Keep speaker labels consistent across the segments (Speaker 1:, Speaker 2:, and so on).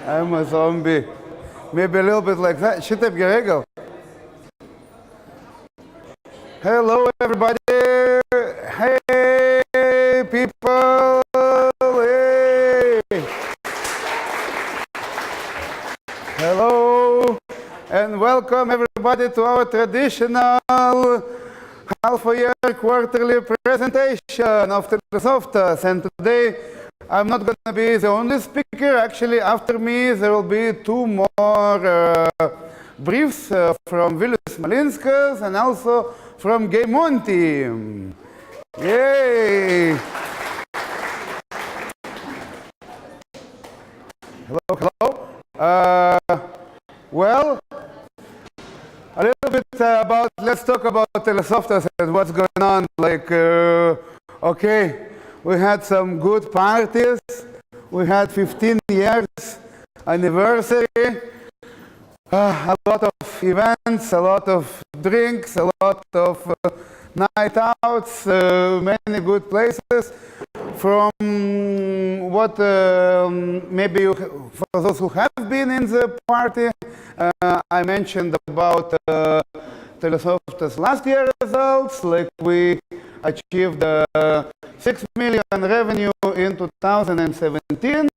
Speaker 1: I'm a zombie. Maybe a little bit like that. Shitep Geregel. Hello, everybody. Hey, people. Hey. Hello, and welcome, everybody, to our traditional half-a-year quarterly presentation of Telesoftas. And today, I'm not going to be the only speaker. Actually, after me, there will be two more briefs from Vilius Malinskas and also from Gay Monty. Yay! Hello. Well, a little bit about, let's talk about Telesoftas and what's going on. Like, okay, we had some good parties. We had 15 years anniversary. A lot of events, a lot of drinks, a lot of night outs, many good places. From what maybe for those who have been in the party, I mentioned about Telesoftas last year results, like we achieved 6 million revenue in 2017,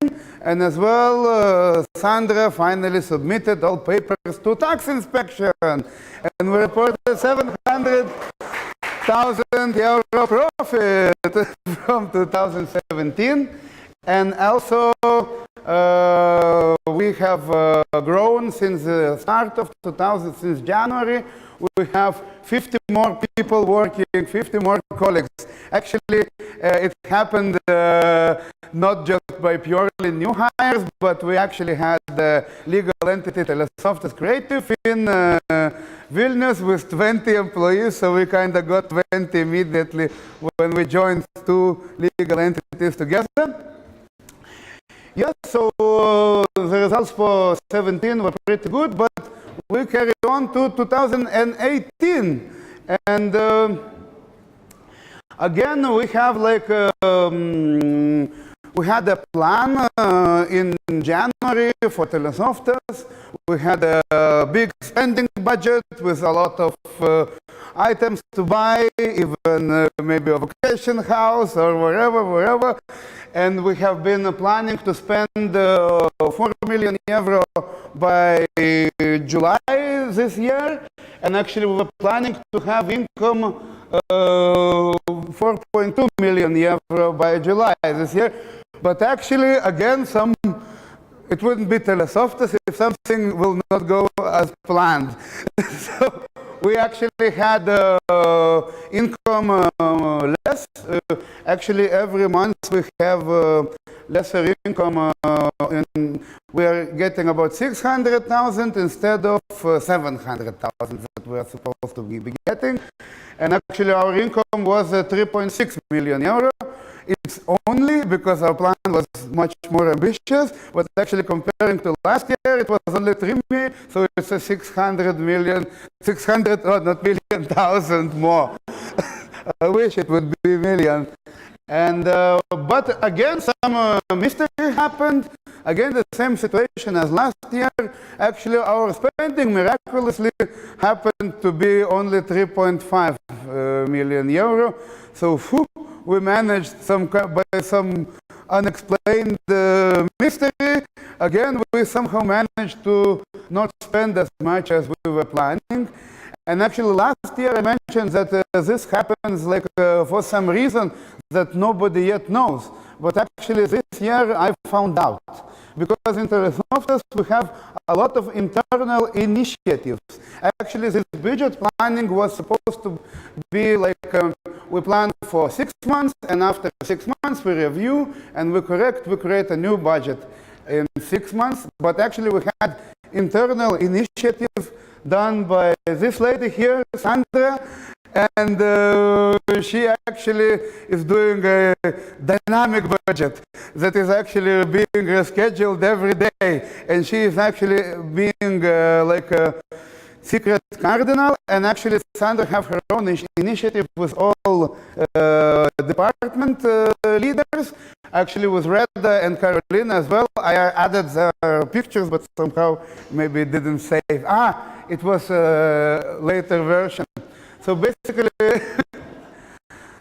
Speaker 1: and as well Sandra finally submitted all papers to tax inspection, and we reported 700,000 euro profit from 2017. And also we have grown since the start of 2000, since January. We have 50 more people working, 50 more colleagues. Actually, it happened not just by purely new hires, but we actually had the legal entity Telesoftas Creative in Vilnius with 20 employees, so we kind of got 20 immediately when we joined two legal entities together. Yes, so the results for 2017 were pretty good, but we carried on to 2018. And again, we have like, we had a plan in January for Telesoftas. We had a big spending budget with a lot of items to buy, even maybe a vacation house or wherever. And we have been planning to spend 4 million euro by July this year. And actually we were planning to have income 4.2 million euro by July this year. But actually, again, it wouldn't be Telesoftas if something will not go as planned. So we actually had income less. Actually, every month we have lesser income. We are getting about 600,000 instead of 700,000 that we are supposed to be getting. And actually, our income was 3.6 million euro. It's only because our plan was much more ambitious, but actually comparing to last year, it was only 3 million, so it's a 600,000 more. I wish it would be million. And but again, some mystery happened. Again, the same situation as last year. Actually, our spending miraculously happened to be only 3.5 million euro. So we managed by some unexplained mystery. Again, we somehow managed to not spend as much as we were planning. And actually, last year I mentioned that this happens like for some reason that nobody yet knows. But actually, this year I found out. Because in Telesoftas we have a lot of internal initiatives. Actually, this budget planning was supposed to be like we plan for 6 months, and after 6 months we review and we create a new budget in 6 months. But actually, we had internal initiative done by this lady here, Sandra, and she actually is doing a dynamic budget that is actually being rescheduled every day, and she is actually being secret cardinal, and actually Sandra have her own initiative with all department leaders, actually with Reda and Carolina as well. I added their pictures, but somehow maybe it didn't save. It was a later version. So basically,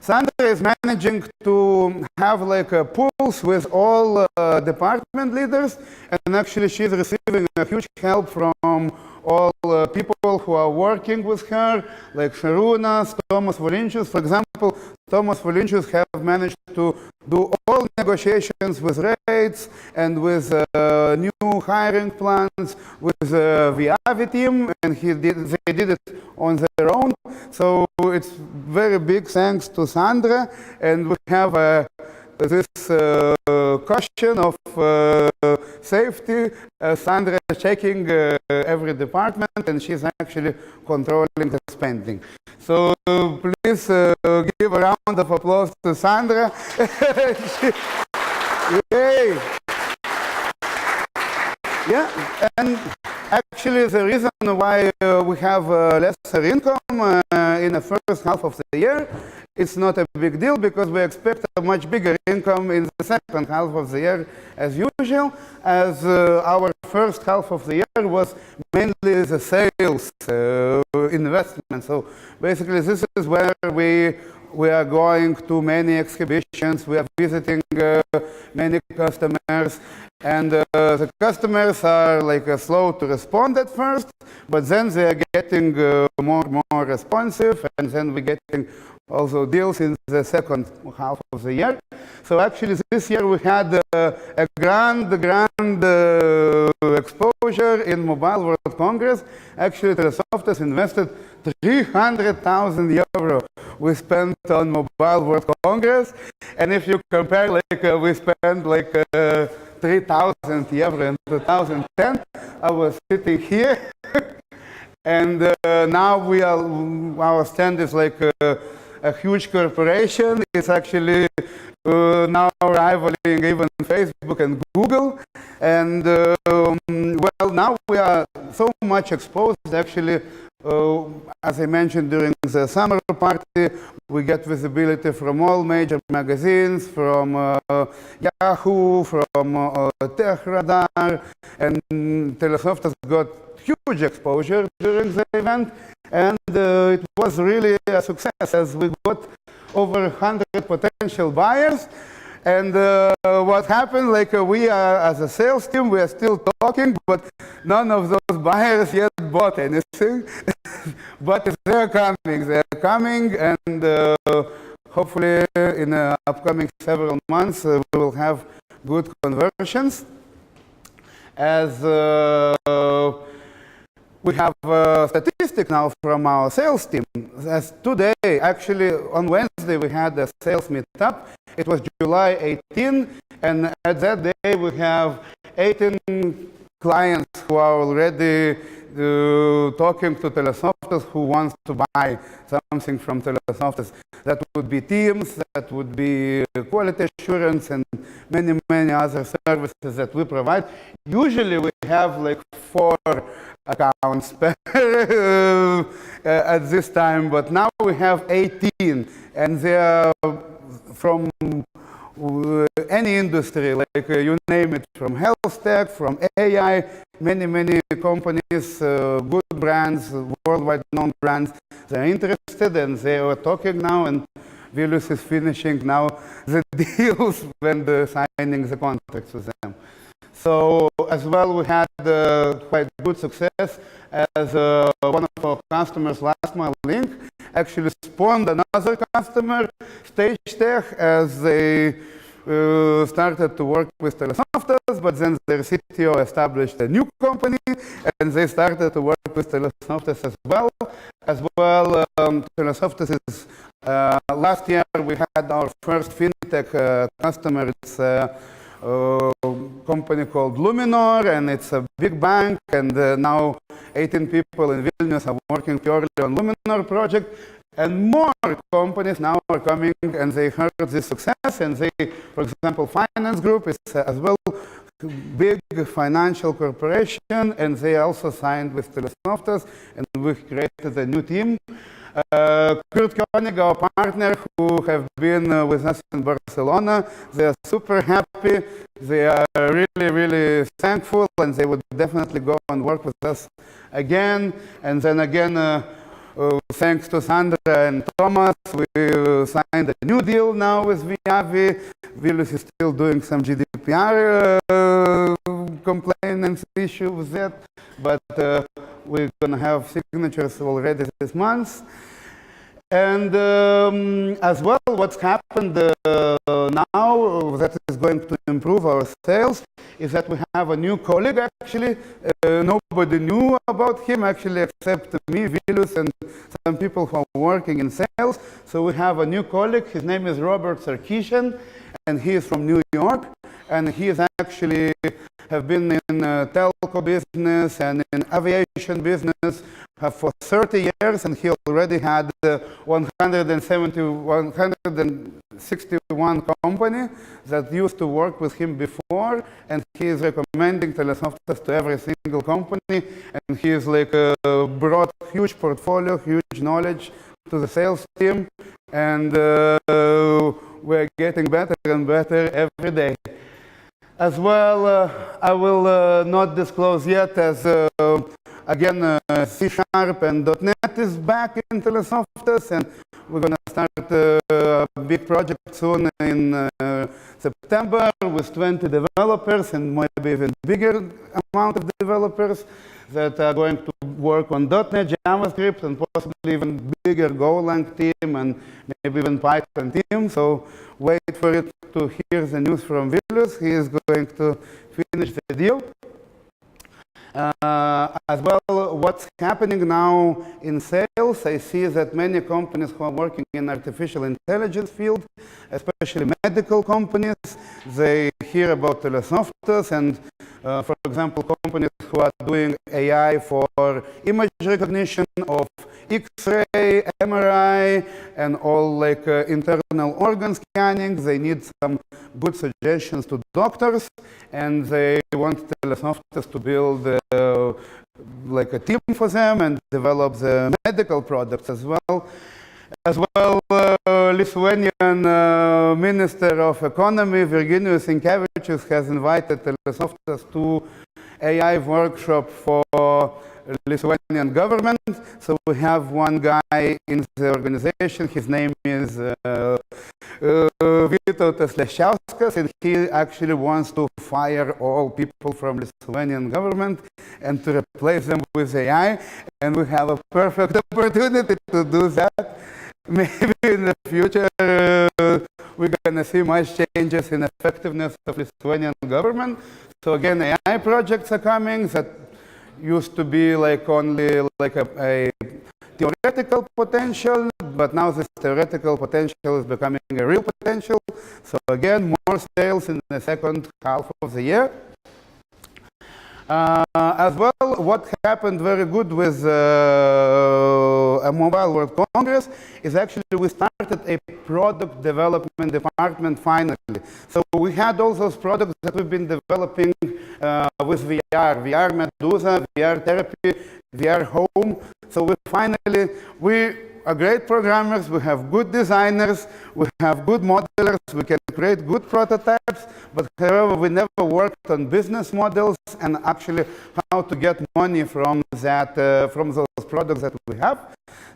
Speaker 1: Sandra is managing to have like a pools with all department leaders, and actually she's receiving a huge help from all people who are working with her, like Sharunas, Thomas Volincius. For example, Thomas Volincius have managed to do all negotiations with rates and with new hiring plans with the Viavi team, and they did it on their own. So it's very big thanks to Sandra, and we have this caution of safety. Sandra is checking every department, and she's actually controlling the spending. So please give a round of applause to Sandra. Yay! Yeah, and actually the reason why we have lesser income in the first half of the year, it's not a big deal because we expect a much bigger income in the second half of the year as usual, as our first half of the year was mainly the sales investment. So basically this is where we are going to many exhibitions, we are visiting many customers, and the customers are like slow to respond at first, but then they are getting more responsive, and then we're getting also deals in the second half of the year. So actually this year we had a grand exposure in Mobile World Congress. Actually Telesoftas invested 300,000 euro we spent on Mobile World Congress, and if you compare, like we spent like 3,000 euro in 2010, I was sitting here, and now our stand is like a huge corporation. It's actually now rivaling even Facebook and Google, and well, now we are so much exposed. Actually, as I mentioned during the summer party, we get visibility from all major magazines, from Yahoo, from Tech Radar, and Telesoftas got huge exposure during the event, and it was really a success as we got over 100 potential buyers. And what happened, like we are, as a sales team, we are still talking, but none of those buyers yet bought anything. But they're coming, and hopefully in the upcoming several months we will have good conversions. As we have statistics now from our sales team. As today, actually on Wednesday, we had a sales meetup. It was July 18, and at that day we have 18 clients who are already talking to Telesoftas, who wants to buy something from Telesoftas. That would be Teams, that would be quality assurance, and many, many other services that we provide. Usually we have like 4 accounts at this time, but now we have 18, and they are from any industry, like you name it, from health tech, from AI, many companies, good brands, worldwide known brands. They're interested, and they are talking now, and Vilius is finishing now the deals when they're signing the contracts with them. So as well, we had quite good success as one of our customers, Last Mile Link, actually spawned another customer, Stage Tech, as they started to work with Telesoftas, but then their CTO established a new company, and they started to work with Telesoftas as well. Telesoftas is, last year we had our first fintech customer. It's a company called Luminor, and it's a big bank, and now 18 people in Vilnius are working purely on Luminor project. And more companies now are coming, and they heard this success, and they, for example, Finance Group is as well big financial corporation, and they also signed with Telesoftas, and we created a new team. Kurt Koenig, our partner, who have been with us in Barcelona, they are super happy. They are really, really thankful, and they would definitely go and work with us again. And then again, thanks to Sandra and Thomas, we signed a new deal now with Viavi. Vilnius is still doing some GDPR complaints issue with that, but we're going to have signatures already this month. And as well, what's happened now that is going to improve our sales is that we have a new colleague, actually. Nobody knew about him, actually, except me, Vilnius, and some people who are working in sales. So we have a new colleague. His name is Robert Sarkisian, and he is from New York. And he is actually have been in telco business and in aviation business for 30 years, and he already had 161 company that used to work with him before, and he is recommending Telesoftas to every single company, and he is like brought huge portfolio, huge knowledge to the sales team, and we're getting better and better every day. As well, I will not disclose yet, as again, C# and .NET is back in Telesoftas, and we're going to start a big project soon in September with 20 developers and maybe even bigger amount of developers that are going to work on .NET, JavaScript, and possibly even bigger Golang team and maybe even Python team. So wait for it to hear the news from Vilnius. He is going to finish the deal. As well, what's happening now in sales, I see that many companies who are working in artificial intelligence field, especially medical companies, they hear about Telesoftas, and for example, companies who are doing AI for image recognition of X-ray, MRI, and all like internal organ scanning. They need some good suggestions to doctors, and they want Telesoftas to build like a team for them and develop the medical products as well. As well, Lithuanian Minister of Economy, Virginijus Sinkevičius, has invited Telesoftas to AI workshop for Lithuanian government. So we have one guy in the organization. His name is Vytautas Leščiauskas, and he actually wants to fire all people from Lithuanian government and to replace them with AI. And we have a perfect opportunity to do that. Maybe in the future we're going to see much changes in effectiveness of Lithuanian government. So again, AI projects are coming that used to be like only like a theoretical potential, but now this theoretical potential is becoming a real potential. So again, more sales in the second half of the year. As well, what happened very good with a Mobile World Congress is actually we started a product development department finally. So we had all those products that we've been developing with VR, VR Medusa, VR Therapy, VR Home. So we finally, we are great programmers, we have good designers, we have good modelers, we can create good prototypes, but however, we never worked on business models and actually how to get money from that, from those products that we have.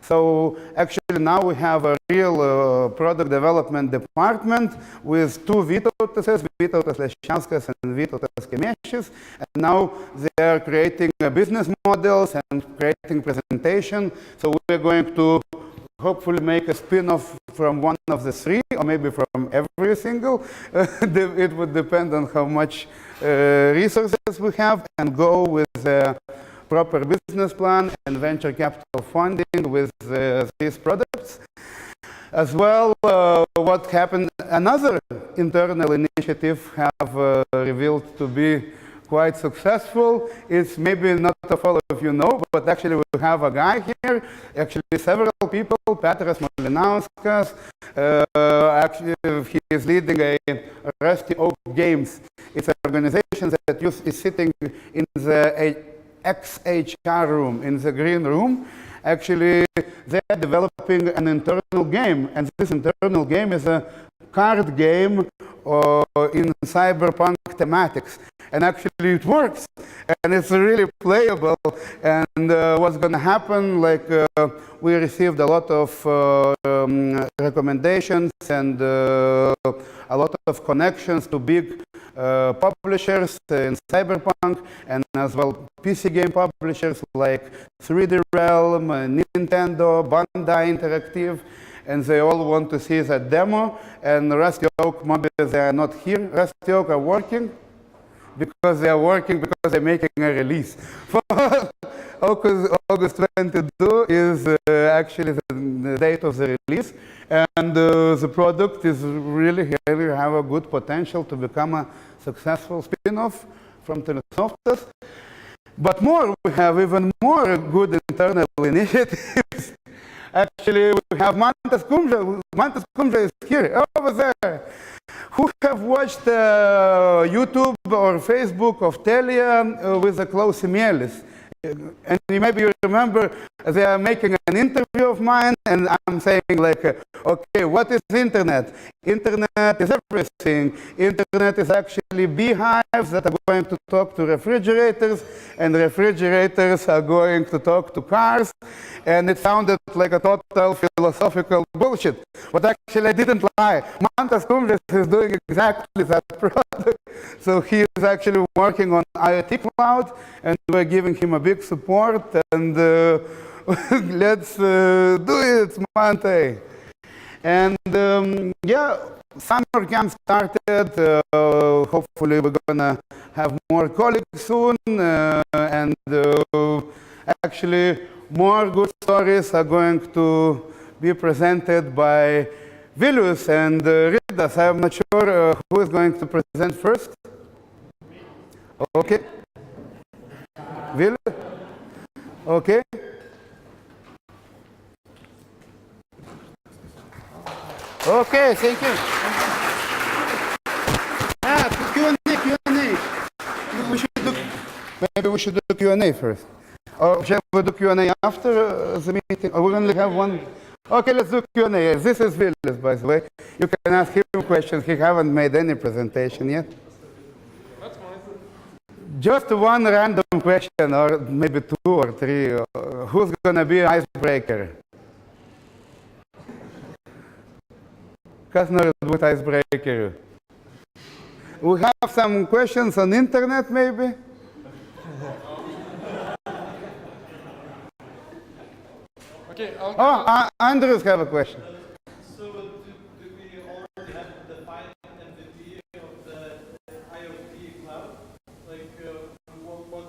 Speaker 1: So actually now we have a real product development department with two Vytautas, Vytautas Leščiauskas and Vytautas Kemėšis, and now they are creating business models and creating presentation. So we're going to hopefully make a spin-off from one of the three, or maybe from every single. It would depend on how much resources we have, and go with a proper business plan and venture capital funding with these products. As well, what happened, another internal initiative have revealed to be quite successful. It's maybe not all of you know, but actually we have a guy here, actually several people, Petras Malinauskas, actually he is leading a Rusty Oak Games. It's an organization that is sitting in the XHR room, in the green room. Actually, they're developing an internal game, and this internal game is a card game in cyberpunk thematics. And actually it works, and it's really playable. And what's going to happen, like we received a lot of recommendations and a lot of connections to big publishers in cyberpunk, and as well PC game publishers like 3D Realm, Nintendo, Bandai Interactive, and they all want to see that demo. And Rusty Oak, maybe they are not here. Rusty Oak are working because they're making a release. August 22 is actually the date of the release, and the product is really have a good potential to become a successful spin-off from Telesoftas. But more, we have even more good internal initiatives. Actually, we have Mantas Kumja. Mantas Kumja is here, over there. Who have watched YouTube or Facebook of Telia with the Klaus Mielis? And maybe you remember they are making an interview of mine, and I'm saying like, okay, what is internet? Internet is everything. Internet is actually beehives that are going to talk to refrigerators, and refrigerators are going to talk to cars. And it sounded like a total philosophical bullshit. But actually I didn't lie. Mantas Kumjas is doing exactly that product. So he is actually working on IoT Cloud, and we're giving him a big support, and let's do it, Mante. And yeah, summer camp started. Hopefully we're gonna have more colleagues soon, and actually more good stories are going to be presented by Vilius and Ridas. I'm not sure who is going to present first. Okay. Vilius? Okay. Okay, thank you. Q&A. Maybe we should do Q&A first. Or shall we do Q&A after the meeting? Or we only have one? Okay, let's do Q&A. This is Vilius, by the way. You can ask him questions. He haven't made any presentation yet. That's fine. Just one random question, or maybe two or three. Who's going to be an icebreaker? Kasner with icebreaker. We have some questions on internet, maybe?
Speaker 2: Okay,
Speaker 1: Andrews have a question.
Speaker 2: So do we already have the defined MVP of the IoT cloud? Like, what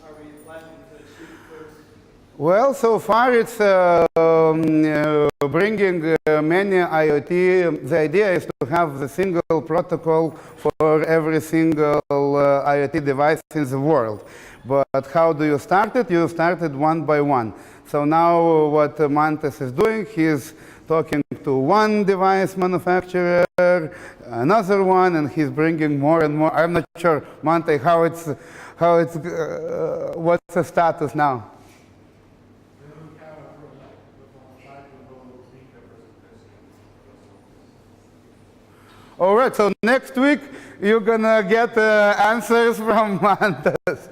Speaker 2: are we planning to achieve first?
Speaker 1: Well, so far it's bringing many IoT. The idea is to have the single protocol for every single IoT device in the world. But how do you start it? You start it one by one. So now what Mantas is doing, he's talking to one device manufacturer, another one, and he's bringing more and more. I'm not sure, Mante, what's the status now? All right, so next week you're gonna get answers from Mantas.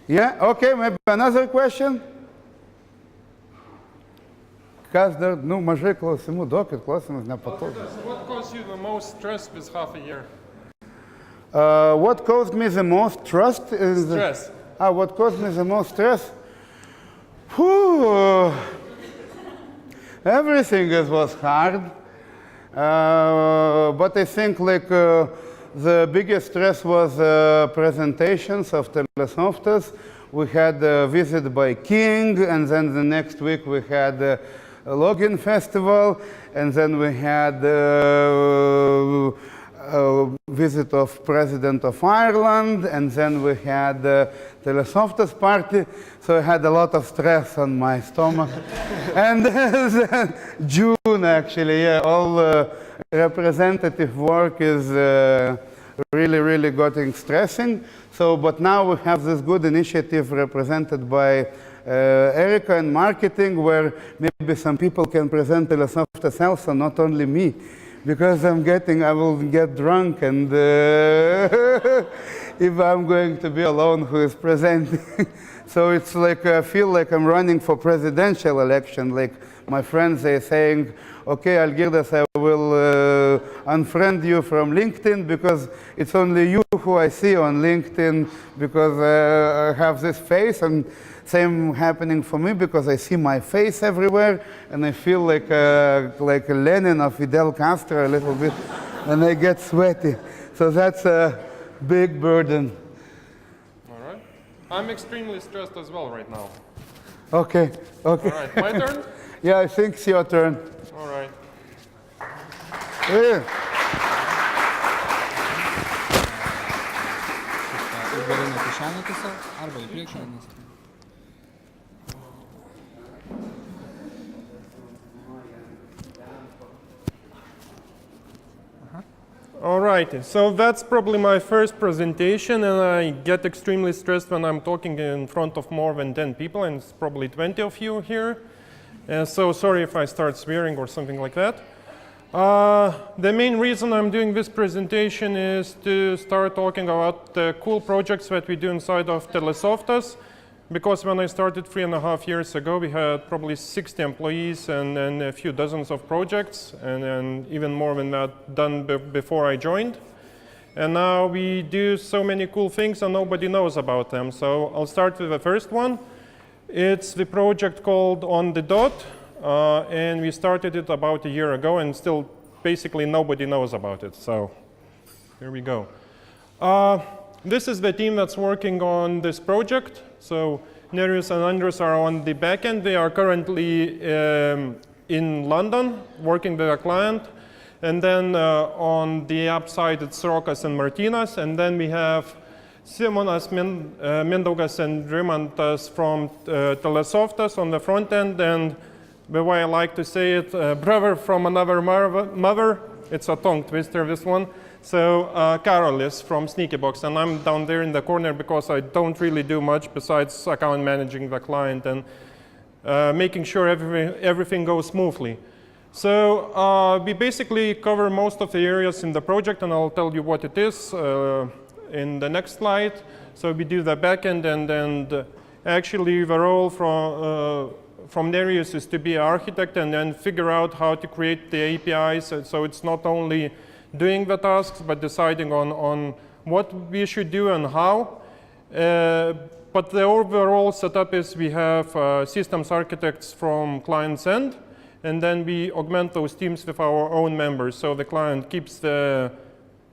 Speaker 1: Yeah, okay, maybe another question? Kas dar, mažai klausimų, duokit klausimus, nepatogu.
Speaker 2: What caused you the most stress this half a year?
Speaker 1: What caused me the most trust is
Speaker 2: Stress.
Speaker 1: What caused me the most stress? Whew. Everything was hard. But I think like the biggest stress was presentations of Telesoftas. We had a visit by King, and then the next week we had a Login Festival, and then we had a visit of President of Ireland, and then we had the Telesoftas party, so I had a lot of stress on my stomach. And then June, actually, yeah, all representative work is really, really getting stressing. So, but now we have this good initiative represented by Erica in marketing, where maybe some people can present Telesoftas also, not only me, because I will get drunk, and if I'm going to be alone who is presenting. So it's like I feel like I'm running for presidential election. Like my friends are saying, okay, Algirdas, I will unfriend you from LinkedIn because it's only you who I see on LinkedIn because I have this face, and same happening for me because I see my face everywhere and I feel like a Lenin or Fidel Castro a little bit and I get sweaty. So that's a big burden.
Speaker 3: All right. I'm extremely stressed as well right now.
Speaker 1: Okay, okay.
Speaker 3: All right, my turn?
Speaker 1: Yeah, I think it's your turn.
Speaker 3: All right.
Speaker 1: Yeah.
Speaker 3: All right, so that's probably my first presentation, and I get extremely stressed when I'm talking in front of more than 10 people, and it's probably 20 of you here. So sorry if I start swearing or something like that. The main reason I'm doing this presentation is to start talking about the cool projects that we do inside of Telesoftas, because when I started 3.5 years ago, we had probably 60 employees and a few dozens of projects, and even more than that done before I joined. And now we do so many cool things and nobody knows about them. So I'll start with the first one. It's the project called On the Dot, and we started it about a year ago, and still basically nobody knows about it. So here we go. This is the team that's working on this project. So Nereus and Andres are on the back end. They are currently in London working with a client. And then on the app side, it's Rokas and Martinas. And then we have Simonas, Mindaugas, and Rimantas from Telesoftas on the front end. And the way I like to say it, brother from another mother. It's a tongue twister, this one. So Karolis from Sneakybox, and I'm down there in the corner because I don't really do much besides account managing the client and making sure everything goes smoothly. So we basically cover most of the areas in the project, and I'll tell you what it is in the next slide. So we do the backend, and actually the role from Nereus is to be an architect and then figure out how to create the APIs. So it's not only doing the tasks, but deciding on what we should do and how. But the overall setup is we have systems architects from client's end, and then we augment those teams with our own members. So the client keeps the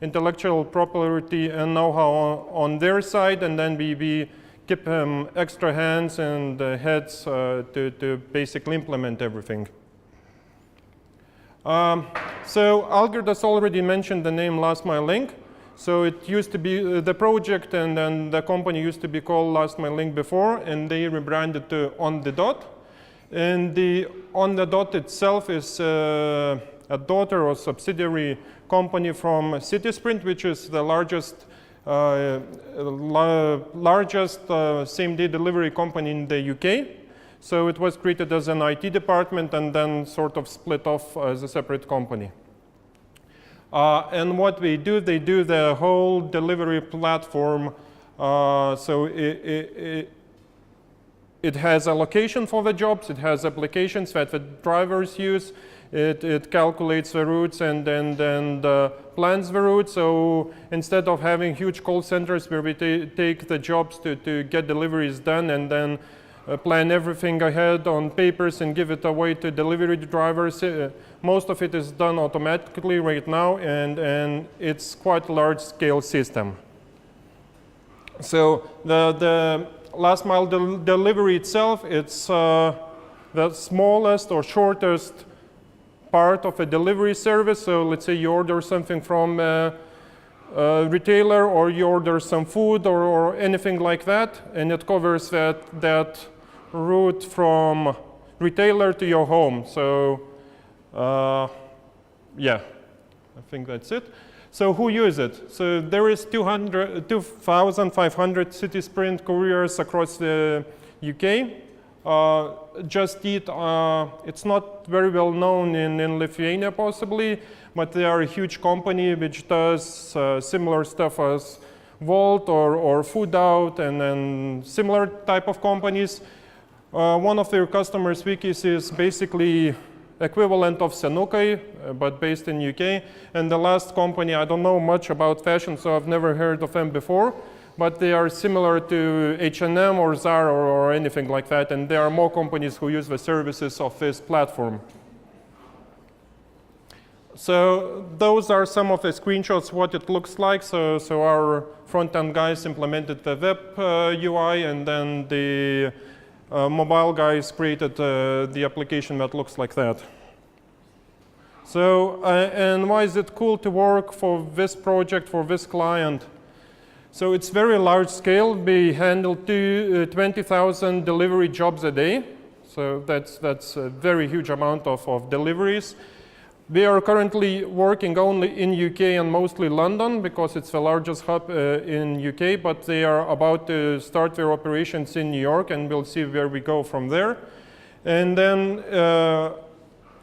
Speaker 3: intellectual property and know-how on their side, and then we keep extra hands and heads to basically implement everything. So Algirdas already mentioned the name Last Mile Link. So it used to be the project, and then the company used to be called Last Mile Link before, and they rebranded to On the Dot. And the On the Dot itself is a daughter or subsidiary company from CitySprint, which is the largest same-day delivery company in the UK. So it was created as an IT department and then sort of split off as a separate company. And what they do the whole delivery platform. So it has a location for the jobs, it has applications that the drivers use, it calculates the routes and plans the route. So instead of having huge call centers where we take the jobs to get deliveries done and then plan everything ahead on papers and give it away to delivery drivers. Most of it is done automatically right now, and it's quite a large-scale system. So the last mile delivery itself, it's the smallest or shortest part of a delivery service. So let's say you order something from a retailer, or you order some food or anything like that, and it covers that route from retailer to your home. So yeah, I think that's it. So who use it? So there is 2,500 city sprint couriers across the UK. Just Eat, it's not very well known in Lithuania possibly, but they are a huge company which does similar stuff as Volt or Food Out and then similar type of companies. One of their customers, Wikis, is basically equivalent of Senukai, but based in UK. And the last company, I don't know much about fashion, so I've never heard of them before, but they are similar to H&M or Zara or anything like that, and there are more companies who use the services of this platform. So those are some of the screenshots, what it looks like. So our front-end guys implemented the web UI, and then the mobile guys created the application that looks like that. So, and why is it cool to work for this project, for this client? So it's very large scale. We handle 20,000 delivery jobs a day. So that's a very huge amount of deliveries. We are currently working only in UK and mostly London because it's the largest hub in UK, but they are about to start their operations in New York, and we'll see where we go from there. And then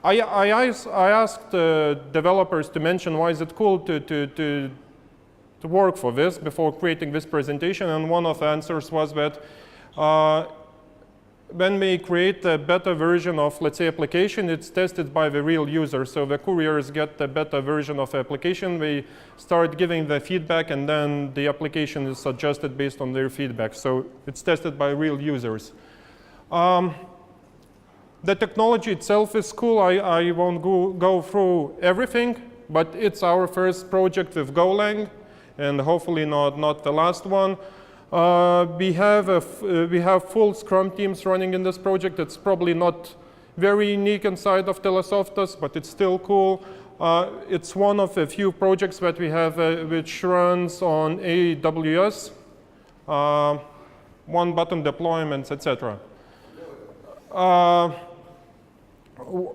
Speaker 3: I asked developers to mention why is it cool to work for this before creating this presentation, and one of the answers was that when we create a beta version of, let's say, application, it's tested by the real user. So the couriers get the beta version of the application, we start giving the feedback, and then the application is adjusted based on their feedback. So it's tested by real users. The technology itself is cool. I won't go through everything, but it's our first project with Golang, and hopefully not the last one. We have full Scrum teams running in this project. It's probably not very unique inside of Telesoftas, but it's still cool. It's one of the few projects that we have which runs on AWS, one-button deployments, etc.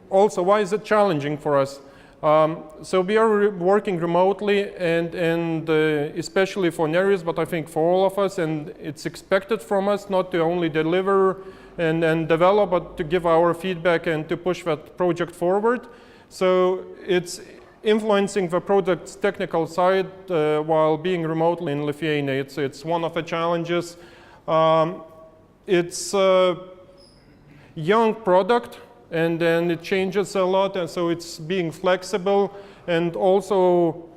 Speaker 3: Also, why is it challenging for us? So we are working remotely, and especially for Nereus, but I think for all of us, and it's expected from us not to only deliver and develop, but to give our feedback and to push that project forward. So it's influencing the product's technical side while being remotely in Lithuania. It's one of the challenges. It's a young product, and then it changes a lot, and so it's being flexible. And also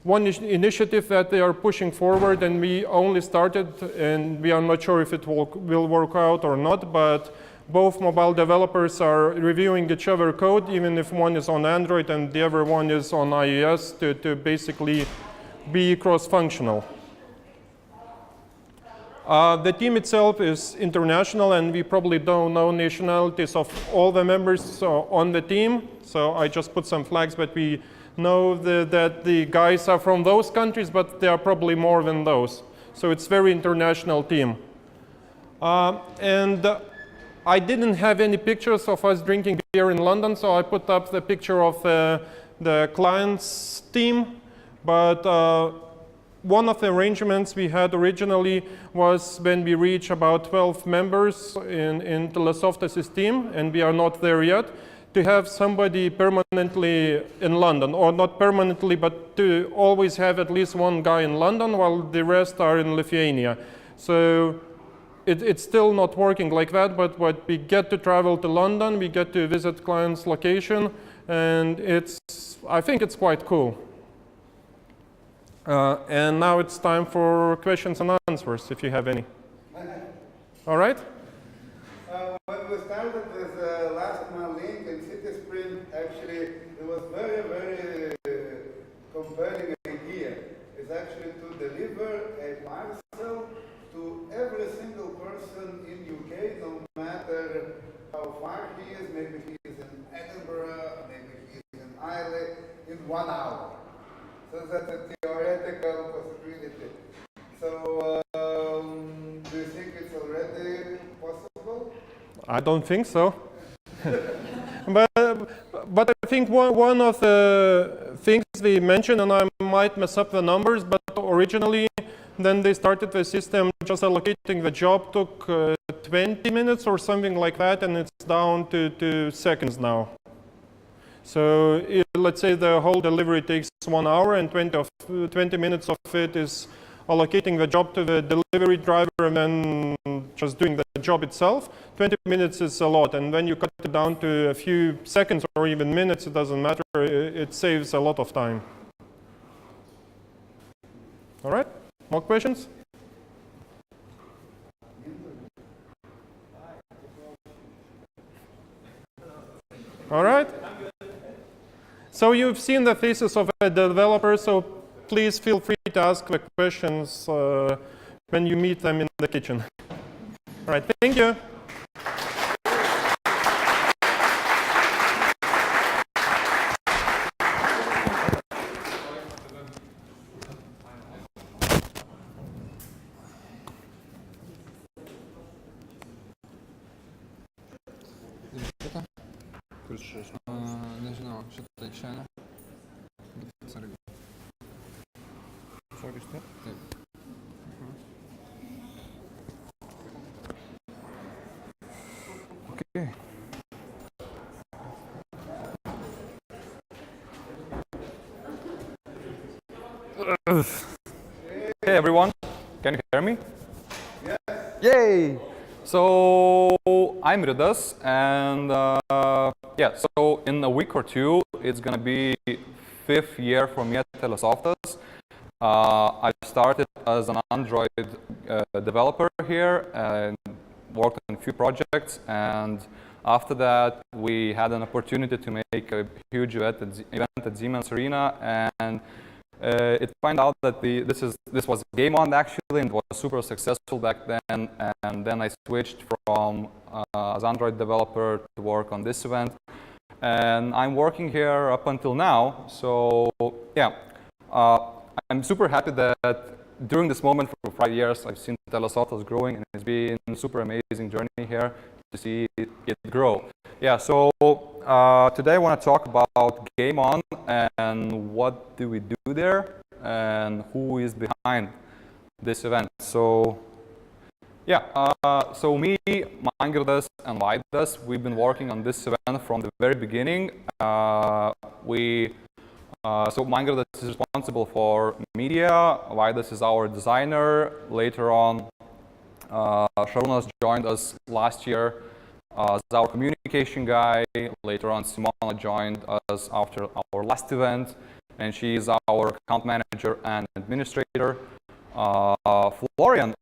Speaker 3: one initiative that they are pushing forward, and we only started, and we are not sure if it will work out or not, but both mobile developers are reviewing each other code, even if one is on Android and the other one is on iOS, to basically be cross-functional. The team itself is international, and we probably don't know nationalities of all the members on the team. So I just put some flags, but we know that the guys are from those countries, but there are probably more than those. So it's a very international team. And I didn't have any pictures of us drinking beer in London, so I put up the picture of the client's team. But one of the arrangements we had originally was when we reach about 12 members in Telesoftas' team, and we are not there yet, to have somebody permanently in London, or not permanently, but to always have at least one guy in London while the rest are in Lithuania. So it's still not working like that, but we get to travel to London, we get to visit client's location, and I think it's quite cool. And now it's time for questions and answers, if you have any. All right?
Speaker 1: When we started with last mile link and City Sprint, actually it was very, very compelling idea. It's actually to deliver a parcel to every single person in UK, no matter how far he is. Maybe he is in Edinburgh, maybe he is in Ireland, in 1 hour. So that's a theoretical possibility. So do you think it's already possible?
Speaker 3: I don't think so. But I think one of the things they mentioned, and I might mess up the numbers, but originally, then they started the system just allocating the job took 20 minutes or something like that, and it's down to seconds now. So let's say the whole delivery takes 1 hour, and 20 minutes of it is allocating the job to the delivery driver and then just doing the job itself. 20 minutes is a lot, and when you cut it down to a few seconds or even minutes, it doesn't matter, it saves a lot of time. All right, more questions? All right. So you've seen the faces of a developer, so please feel free to ask the questions when you meet them in the kitchen. All right, thank you.
Speaker 4: Nežinau, šitą čia. Atsargiai. Taip.
Speaker 5: Okay. Hey everyone, can you hear me? Yes. Yay! So I'm Ridas, and yeah, so in a week or two, it's gonna be 5th year for me at Telesoftas. I started as an Android developer here and worked on a few projects, and after that we had an opportunity to make a huge event at Siemens Arena, and it turned out that this was Game On actually, and it was super successful back then, and then I switched from as Android developer to work on this event, and I'm working here up until now. So yeah, I'm super happy that during this moment for 5 years I've seen Telesoftas growing, and it's been a super amazing journey here to see it grow. Yeah, so today I want to talk about Game On and what do we do there and who is behind this event. So yeah, so me, Mangirdas, and Vaidas, we've been working on this event from the very beginning. So Mangirdas is responsible for media, Vaidas is our designer. Later on, Sharunas joined us last year as our communication guy. Later on, Simona joined us after our last event, and she is our account manager and administrator. Florian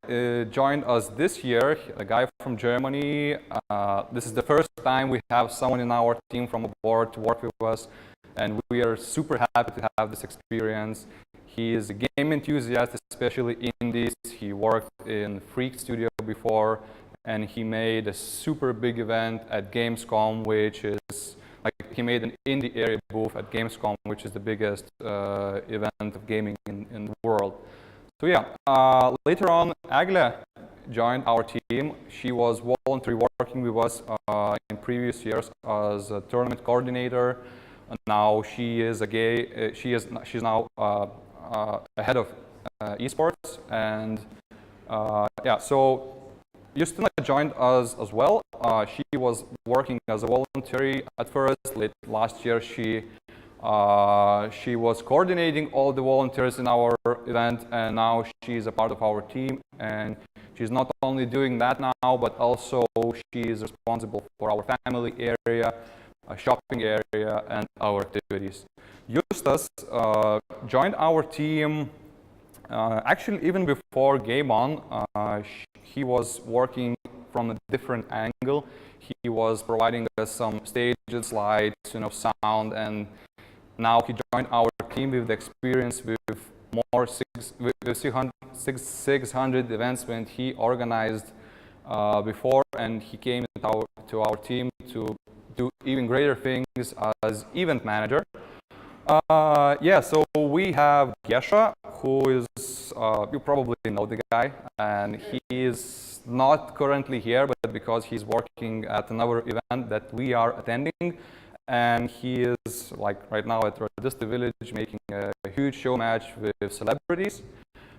Speaker 5: joined us this year, a guy from Germany. This is the first time we have someone in our team from abroad to work with us, and we are super happy to have this experience. He is a game enthusiast, especially indies. He worked in Freak Studio before, and he made a super big event at Gamescom, which is like he made an indie area booth at Gamescom, which is the biggest event of gaming in the world. So yeah, later on, Agla joined our team. She was voluntarily working with us in previous years as a tournament coordinator. And now she is she's now a head of esports, and yeah, so Justina joined us as well. She was working as a voluntary at first. Last year, she was coordinating all the volunteers in our event, and now she's a part of our team. And she's not only doing that now, but also she is responsible for our family area, shopping area, and our activities. Justas joined our team actually even before Game On. He was working from a different angle. He was providing us some stages, lights, sound, and now he joined our team with the experience with more 600 events when he organized before, and he came to our team to do even greater things as event manager. Yeah, so we have Gesha, who is, you probably know the guy, and he is not currently here, but because he's working at another event that we are attending, and he is like right now at Radista Village making a huge show match with celebrities.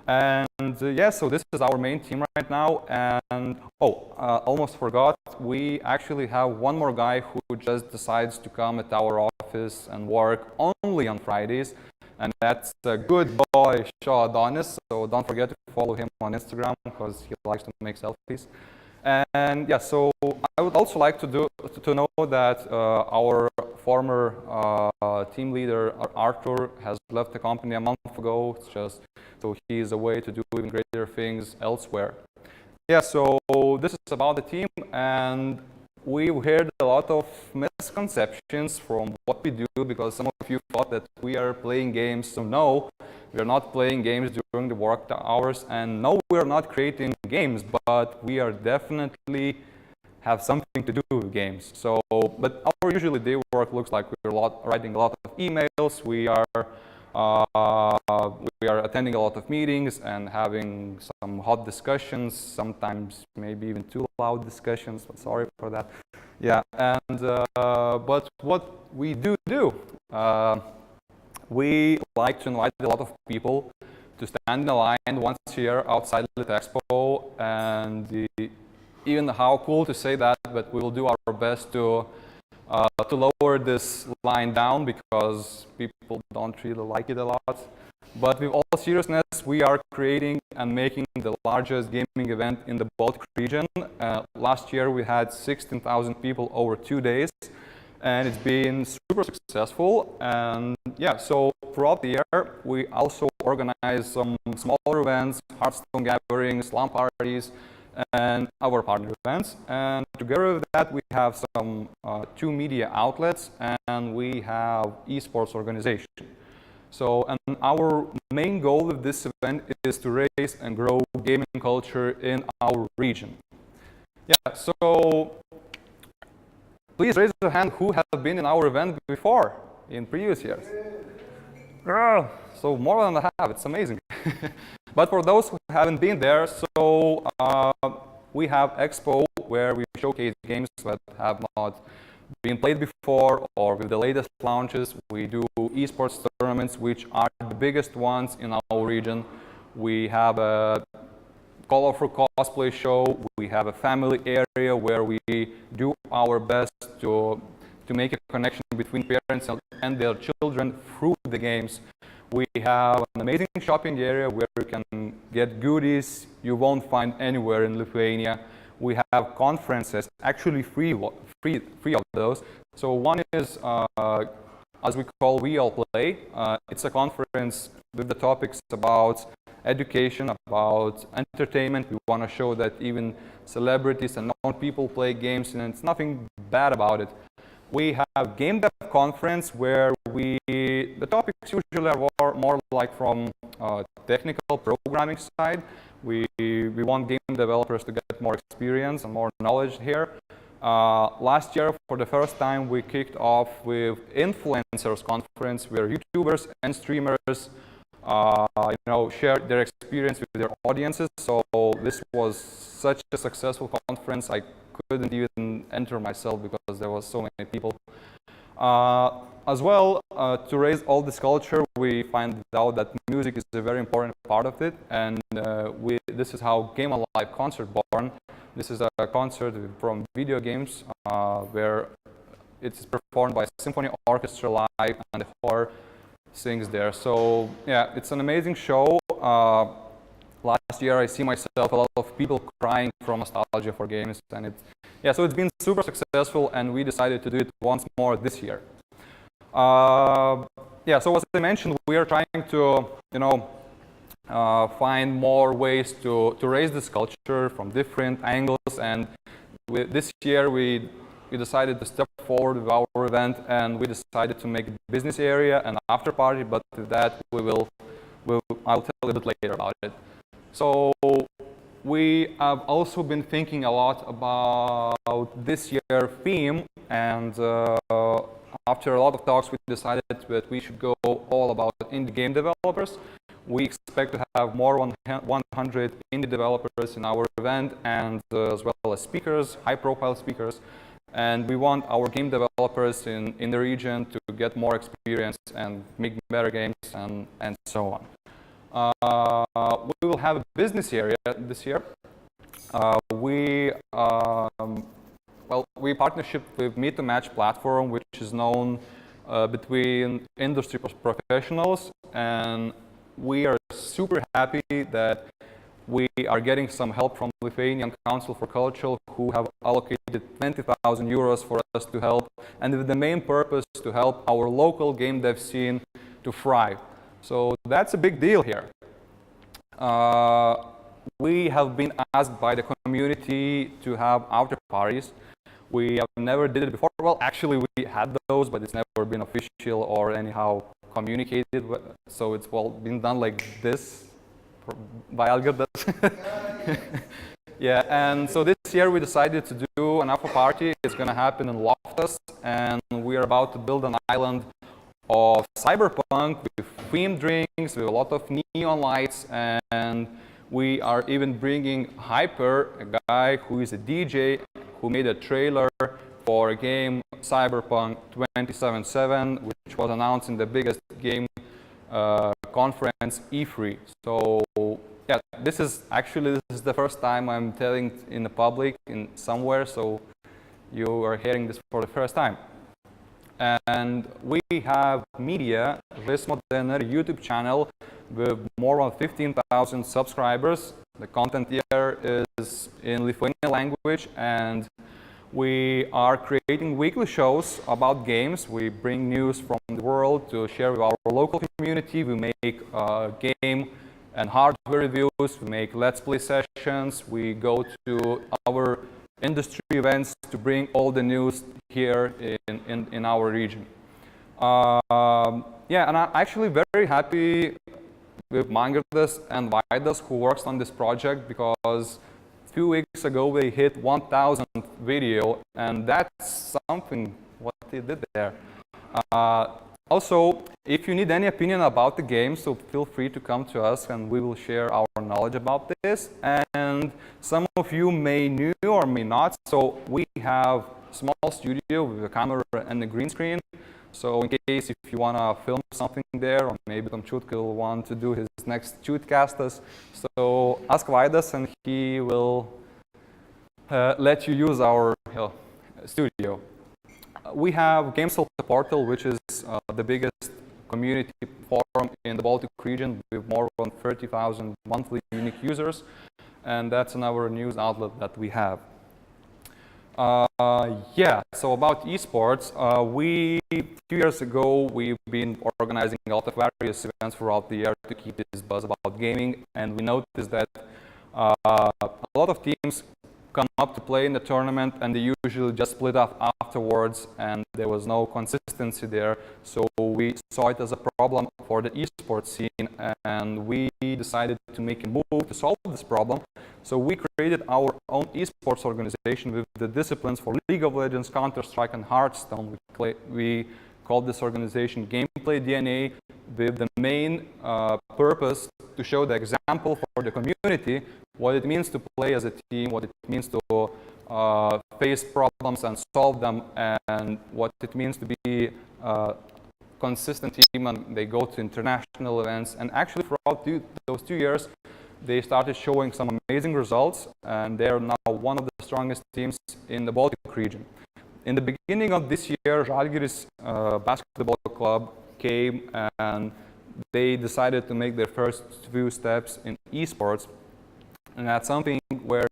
Speaker 5: And yeah, so this is our main team right now. And almost forgot, we actually have one more guy who just decides to come at our office and work only on Fridays. And that's a good boy, Shaw Adonis. So don't forget to follow him on Instagram because he likes to make selfies. And yeah, so I would also like to know that our former team leader Arthur has left the company a month ago. It's just so he's away to do even greater things elsewhere. Yeah, so this is about the team, and we've heard a lot of misconceptions from what we do, because some of you thought that we are playing games. So no, we are not playing games during the work hours, and no, we are not creating games, but we are definitely have something to do with games. So, but our usually day work looks like we're writing a lot of emails, we are attending a lot of meetings and having some hot discussions, sometimes maybe even too loud discussions, but sorry for that. Yeah, and but what we do, we like to invite a lot of people to stand in a line once a year outside the Expo, and even how cool to say that, but we will do our best to lower this line down because people don't really like it a lot. But with all seriousness, we are creating and making the largest gaming event in the Baltic region. Last year we had 16,000 people over 2 days, and it's been super successful. And yeah, so throughout the year we also organize some smaller events, Hearthstone gatherings, LAN parties, and our partner events. And together with that, we have some 2 media outlets, and we have esports organization. So, and our main goal with this event is to raise and grow gaming culture in our region. Yeah, so please raise your hand who have been in our event before, in previous years. So more than half, it's amazing. But for those who haven't been there, so we have Expo, where we showcase games that have not been played before, or with the latest launches. We do esports tournaments, which are the biggest ones in our region. We have a colorful cosplay show. We have a family area where we do our best to make a connection between parents and their children through the games. We have an amazing shopping area where you can get goodies you won't find anywhere in Lithuania. We have conferences, actually free of those. So one is, as we call We All Play. It's a conference with the topics about education, about entertainment. We want to show that even celebrities and known people play games, and it's nothing bad about it. We have Game Dev Conference, where the topics usually are more like from technical programming side. We want game developers to get more experience and more knowledge here. Last year, for the first time, we kicked off with Influencers Conference, where YouTubers and streamers share their experience with their audiences. So this was such a successful conference. I couldn't even enter myself because there was so many people. As well, to raise all this culture, we find out that music is a very important part of it, and this is how Game Alive concert born. This is a concert from video games where it's performed by a symphony orchestra live, and the choir sings there. So yeah, it's an amazing show. Last year I see myself a lot of people crying from nostalgia for games, and so it's been super successful, and we decided to do it once more this year. So as I mentioned, we are trying to find more ways to raise this culture from different angles, and this year we decided to step forward with our event, and we decided to make a business area and after party, but with that I'll tell a bit later about it. So we have also been thinking a lot about this year's theme, and after a lot of talks, we decided that we should go all about indie game developers. We expect to have more than 100 indie developers in our event, and as well as speakers, high-profile speakers. And we want our game developers in the region to get more experience and make better games and so on. We will have a business area this year. We partnership with Meet to Match platform, which is known between industry professionals, and we are super happy that we are getting some help from Lithuanian Council for Culture, who have allocated 20,000 euros for us to help, and with the main purpose to help our local game dev scene to thrive. So that's a big deal here. We have been asked by the community to have after parties. We have never did it before. Well, actually, we had those, but it's never been official or anyhow communicated. So it's been done like this by Algirdas. Yeah, and so this year we decided to do an after party. It's going to happen in Loftas, and we are about to build an island of cyberpunk with themed drinks, with a lot of neon lights, and we are even bringing Hyper, a guy who is a DJ, who made a trailer for a game Cyberpunk 2077, which was announced in the biggest game conference, E3. So yeah, this is the first time I'm telling in the public in somewhere, so you are hearing this for the first time. And we have media, Resmodener YouTube channel with more than 15,000 subscribers. The content here is in Lithuanian language, and we are creating weekly shows about games. We bring news from the world to share with our local community. We make game and hardware reviews. We make Let's Play sessions. We go to our industry events to bring all the news here in our region. Yeah, and I'm actually very happy with Mangirdas and Vaidas, who works on this project, because a few weeks ago they hit 1,000 video, and that's something what they did there. Also, if you need any opinion about the game, so feel free to come to us and we will share our knowledge about this. And some of you may know or may not, so we have a small studio with a camera and a green screen. So in case if you want to film something there, or maybe Tom Chutke will want to do his next Chutcastas, so ask Vaidas and he will let you use our studio. We have GameSolta portal, which is the biggest community forum in the Baltic region with more than 30,000 monthly unique users, and that's another news outlet that we have. Yeah, so about esports, a few years ago, we've been organizing a lot of various events throughout the year to keep this buzz about gaming, and we noticed that a lot of teams come up to play in the tournament and they usually just split up afterwards, and there was no consistency there. So we saw it as a problem for the esports scene, and we decided to make a move to solve this problem. So we created our own esports organization with the disciplines for League of Legends, Counter-Strike, and Hearthstone. We called this organization Gameplay DNA, with the main purpose to show the example for the community, what it means to play as a team, what it means to face problems and solve them, and what it means to be a consistent team, and they go to international events. And actually throughout those 2 years, they started showing some amazing results, and they're now one of the strongest teams in the Baltic region. In the beginning of this year, Žalgiris basketball club came and they decided to make their first few steps in esports. And that's something where,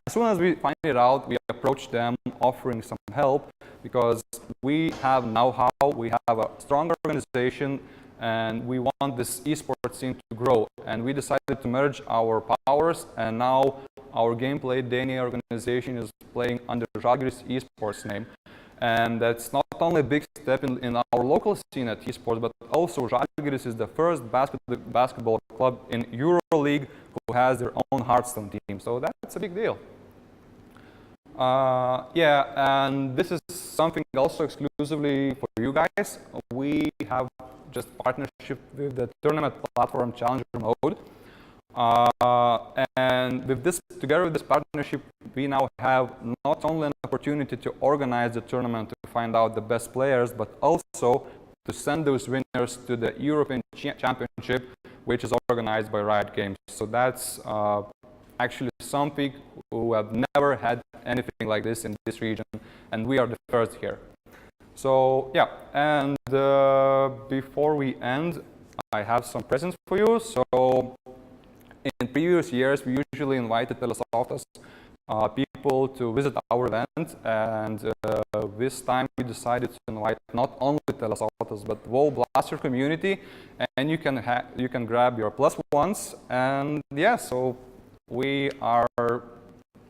Speaker 5: as soon as we find it out, we approach them offering some help, because we have know-how, we have a strong organization, and we want this esports scene to grow. And we decided to merge our powers, and now our Gameplay DNA organization is playing under Žalgiris esports name. And that's not only a big step in our local scene at esports, but also Žalgiris is the first basketball club in EuroLeague who has their own Hearthstone team. So that's a big deal. Yeah, and this is something also exclusively for you guys. We have just partnership with the tournament platform Challenger Mode. And with this, together with this partnership, we now have not only an opportunity to organize the tournament to find out the best players, but also to send those winners to the European Championship, which is organized by Riot Games. So that's actually something who have never had anything like this in this region, and we are the first here. So yeah, and before we end, I have some presents for you. So in previous years, we usually invited Telesoftas people to visit our event, and this time we decided to invite not only Telesoftas but the whole Blaster community, and you can grab your +1s, and yeah, so we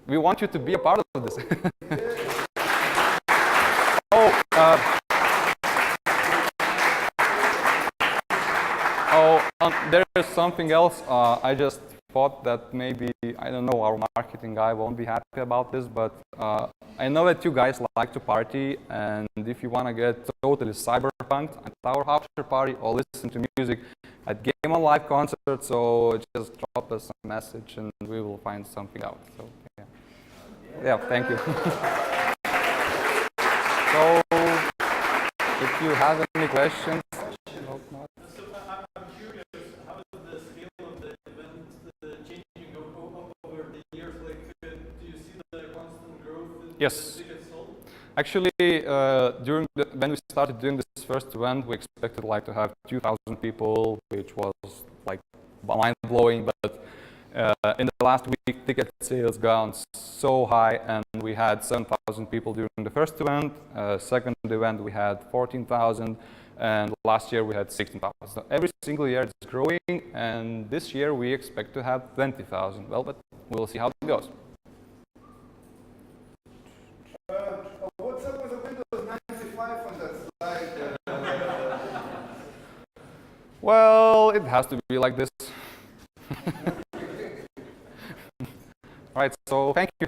Speaker 5: want you to be a part of this. There is something else. I just thought that maybe, I don't know, our marketing guy won't be happy about this, but I know that you guys like to party, and if you want to get totally cyberpunked at our after party or listen to music at Game On Live concert, so just drop us a message and we will find something out. So yeah, thank you. So if you have any questions. Yes. Actually, when we started doing this first event, we expected to have 2,000 people, which was like mind-blowing. But in the last week, ticket sales gone so high, and we had 7,000 people during the first event. Second event, we had 14,000, and last year we had 16,000. So every single year it's growing, and this year we expect to have 20,000. Well, but we'll see how it goes.
Speaker 1: What's up with the Windows 95 on that slide?
Speaker 5: Well, it has to be like this. Right, so thank you.